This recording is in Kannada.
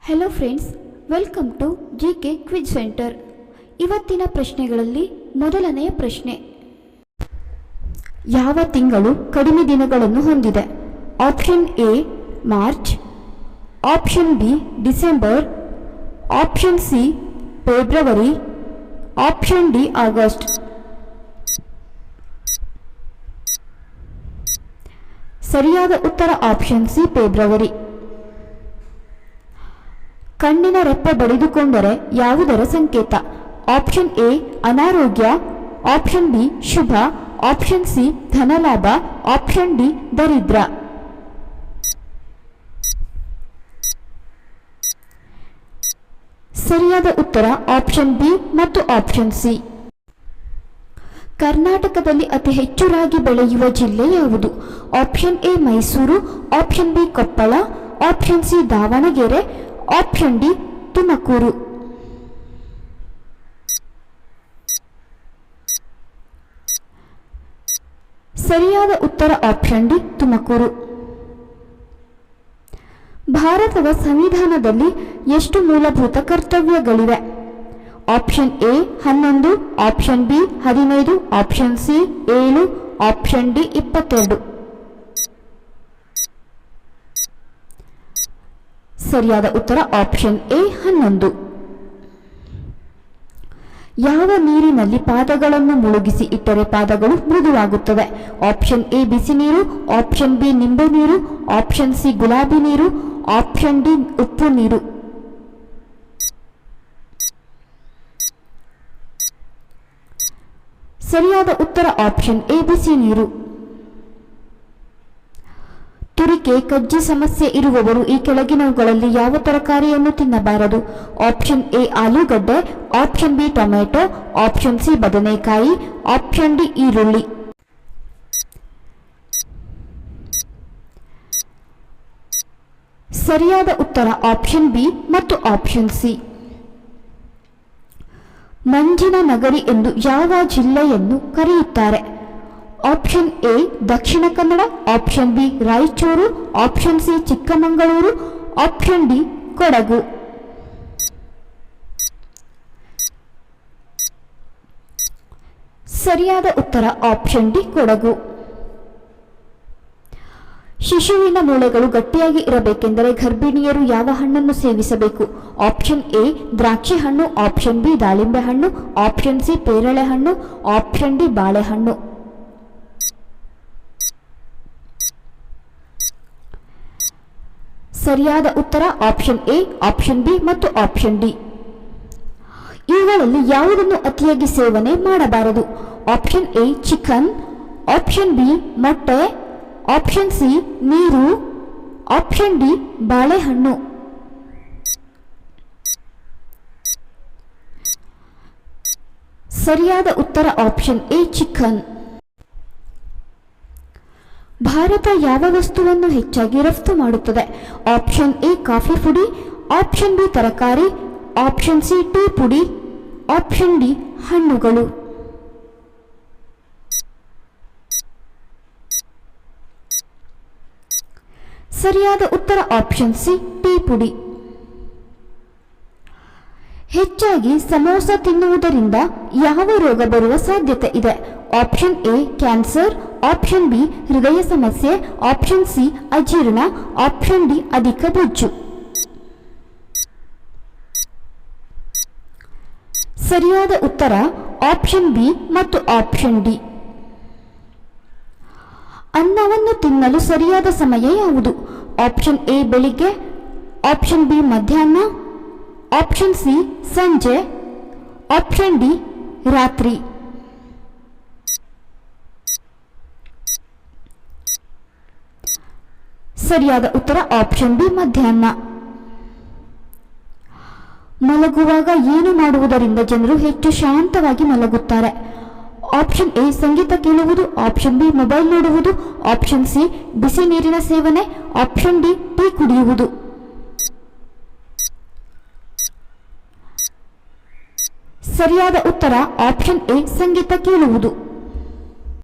Hello friends, welcome to GK quiz centre. ಇವತ್ತಿನ ಪ್ರಶ್ನೆಗಳಲ್ಲಿ ಮೊದಲನೆಯ ಪ್ರಶ್ನೆ, ಯಾವ ತಿಂಗಳು ಕಡಿಮೆ ದಿನಗಳನ್ನು ಹೊಂದಿದೆ? Option A March, option B December, option C February, option D August. ಸರಿಯಾದ ಉತ್ತರ ಆಪ್ಷನ್ ಸಿ ಫೆಬ್ರವರಿ. ಕಣ್ಣಿನ ರೆಪ್ಪೆ ಬಡಿದುಕೊಂಡರೆ ಯಾವುದರ ಸಂಕೇತ? ಆಪ್ಷನ್ ಎ ಅನಾರೋಗ್ಯ, ಆಪ್ಷನ್ ಬಿ ಶುಭ, ಆಪ್ಷನ್ ಸಿ ಧನಲಾಭ, ಆಪ್ಷನ್ ಡಿ ದರಿದ್ರ. ಸರಿಯಾದ ಉತ್ತರ ಆಪ್ಷನ್ ಬಿ ಮತ್ತು ಆಪ್ಷನ್ ಸಿ. ಕರ್ನಾಟಕದಲ್ಲಿ ಅತಿ ಹೆಚ್ಚು ರಾಗಿ ಬೆಳೆಯುವ ಜಿಲ್ಲೆ ಯಾವುದು? Option A Mysuru, option B Koppal, option C Davanagere, option D Tumakuru. ಸರಿಯಾದ ಉತ್ತರ ಆಪ್ಷನ್ ಡಿ ತುಮಕೂರು. ಭಾರತದ ಸಂವಿಧಾನದಲ್ಲಿ ಎಷ್ಟು ಮೂಲಭೂತ ಕರ್ತವ್ಯಗಳಿವೆ? Option A 11, option B 15, option C 7, option D 22. ಸರಿಯಾದ ಉತ್ತರ ಆಪ್ಷನ್ ಎ 11. ಯಾವ ನೀರಿನಲ್ಲಿ ಪಾದಗಳನ್ನು ಮುಳುಗಿಸಿ ಇಟ್ಟರೆ ಪಾದಗಳು ಮೃದುವಾಗುತ್ತವೆ? ಆಪ್ಷನ್ ಎ ಬಿಸಿ ನೀರು, ಆಪ್ಷನ್ ಬಿ ನಿಂಬೆ ನೀರು, ಆಪ್ಷನ್ ಸಿ ಗುಲಾಬಿ ನೀರು, ಆಪ್ಷನ್ ಡಿ ಉಪ್ಪು ನೀರು. ಸರಿಯಾದ ಉತ್ತರ ಆಪ್ಷನ್ ಎ ಬಿಸಿ ನೀರು. ತುರಿಕೆ ಕಜ್ಜಿ ಸಮಸ್ಯೆ ಇರುವವರು ಈ ಕೆಳಗಿನವುಗಳಲ್ಲಿ ಯಾವ ತರಕಾರಿಯನ್ನು ತಿನ್ನಬಾರದು? ಆಪ್ಷನ್ ಎ ಆಲೂಗಡ್ಡೆ, option B tomato, option C ಬದನೆಕಾಯಿ, ಆಪ್ಷನ್ ಡಿ ಈರುಳ್ಳಿ. ಸರಿಯಾದ ಉತ್ತರ ಆಪ್ಷನ್ ಬಿ ಮತ್ತು ಆಪ್ಷನ್ ಸಿ. ಮಂಜಿನ ನಗರಿ ಎಂದು ಯಾವ ಜಿಲ್ಲೆಯನ್ನು ಕರೆಯುತ್ತಾರೆ? Option A Dakshina Kannada, option B Raichur, option C Chikkamagaluru, option D Kodagu. ಸರಿಯಾದ ಉತ್ತರ ಆಪ್ಷನ್ ಡಿ ಕೊಡಗು. ಶಿಶುವಿನ ಮೂಳೆಗಳು ಗಟ್ಟಿಯಾಗಿ ಇರಬೇಕೆಂದರೆ ಗರ್ಭಿಣಿಯರು ಯಾವ ಹಣ್ಣನ್ನು ಸೇವಿಸಬೇಕು? ಆಪ್ಷನ್ ಎ ದ್ರಾಕ್ಷಿ ಹಣ್ಣು, ಆಪ್ಷನ್ ಬಿ ದಾಳಿಂಬೆ ಹಣ್ಣು, ಆಪ್ಷನ್ ಸಿ ಪೇರಳೆ ಹಣ್ಣು, ಆಪ್ಷನ್ ಡಿ ಬಾಳೆಹಣ್ಣು. ಸರಿಯಾದ ಉತ್ತರ ಆಪ್ಷನ್ ಎ, ಆಪ್ಷನ್ ಬಿ ಮತ್ತು ಆಪ್ಷನ್ ಡಿ. ಇವುಗಳಲ್ಲಿ ಯಾವುದನ್ನು ಅತಿಯಾಗಿ ಸೇವನೆ ಮಾಡಬಾರದು? Option A chicken, option B ಮೊಟ್ಟೆ, ಆಪ್ಷನ್ ಸಿ ನೀರು, ಆಪ್ಷನ್ ಡಿ ಬಾಳೆಹಣ್ಣು. ಸರಿಯಾದ ಉತ್ತರ ಆಪ್ಷನ್ ಎ ಚಿಕನ್. ಭಾರತ ಯಾವ ವಸ್ತುವನ್ನು ಹೆಚ್ಚಾಗಿ ರಫ್ತು ಮಾಡುತ್ತದೆ? ಆಪ್ಷನ್ ಎ ಕಾಫಿ ಪುಡಿ, ಆಪ್ಷನ್ ಬಿ ತರಕಾರಿ, ಆಪ್ಷನ್ ಸಿ ಟೀ ಪುಡಿ, ಆಪ್ಷನ್ ಡಿ ಹಣ್ಣುಗಳು. ಸರಿಯಾದ ಉತ್ತರ ಆಪ್ಷನ್ ಸಿ ಟೀ ಪುಡಿ. ಹೆಚ್ಚಾಗಿ ಸಮೋಸ ತಿನ್ನುವುದರಿಂದ ಯಾವ ರೋಗ ಬರುವ ಸಾಧ್ಯತೆ ಇದೆ? Option A cancer, option B ಹೃದಯ ಸಮಸ್ಯೆ, ಆಪ್ಷನ್ ಸಿ ಅಜೀರ್ಣ, ಆಪ್ಷನ್ ಡಿ ಅಧಿಕ ಬೊಜ್ಜು. ಸರಿಯಾದ ಉತ್ತರ ಆಪ್ಷನ್ ಬಿ ಮತ್ತು ಆಪ್ಷನ್ ಡಿ. ಅನ್ನವನ್ನು ತಿನ್ನಲು ಸರಿಯಾದ ಸಮಯ ಯಾವುದು? ಆಪ್ಷನ್ ಎ ಬೆಳಿಗ್ಗೆ, ಆಪ್ಷನ್ ಬಿ ಮಧ್ಯಾಹ್ನ, ಆಪ್ಷನ್ ಸಿ ಸಂಜೆ, ಆಪ್ಷನ್ ಡಿ ರಾತ್ರಿ. ಸರಿಯಾದ ಉತ್ತರ ಆಪ್ಷನ್ ಬಿ ಮಧ್ಯಾಹ್ನ. ಮಲಗುವಾಗ ಏನು ಮಾಡುವುದರಿಂದ ಜನರು ಹೆಚ್ಚು ಶಾಂತವಾಗಿ ಮಲಗುತ್ತಾರೆ? ಆಪ್ಷನ್ ಎ ಸಂಗೀತ ಕೇಳುವುದು, ಆಪ್ಷನ್ ಬಿ ಮೊಬೈಲ್ ನೋಡುವುದು, ಆಪ್ಷನ್ ಸಿ ಬಿಸಿ ನೀರಿನ ಸೇವನೆ, ಆಪ್ಷನ್ ಡಿ ಟೀ ಕುಡಿಯುವುದು. ಸರಿಯಾದ ಉತ್ತರ ಆಪ್ಷನ್ ಎ ಸಂಗೀತ ಕೇಳುವುದು.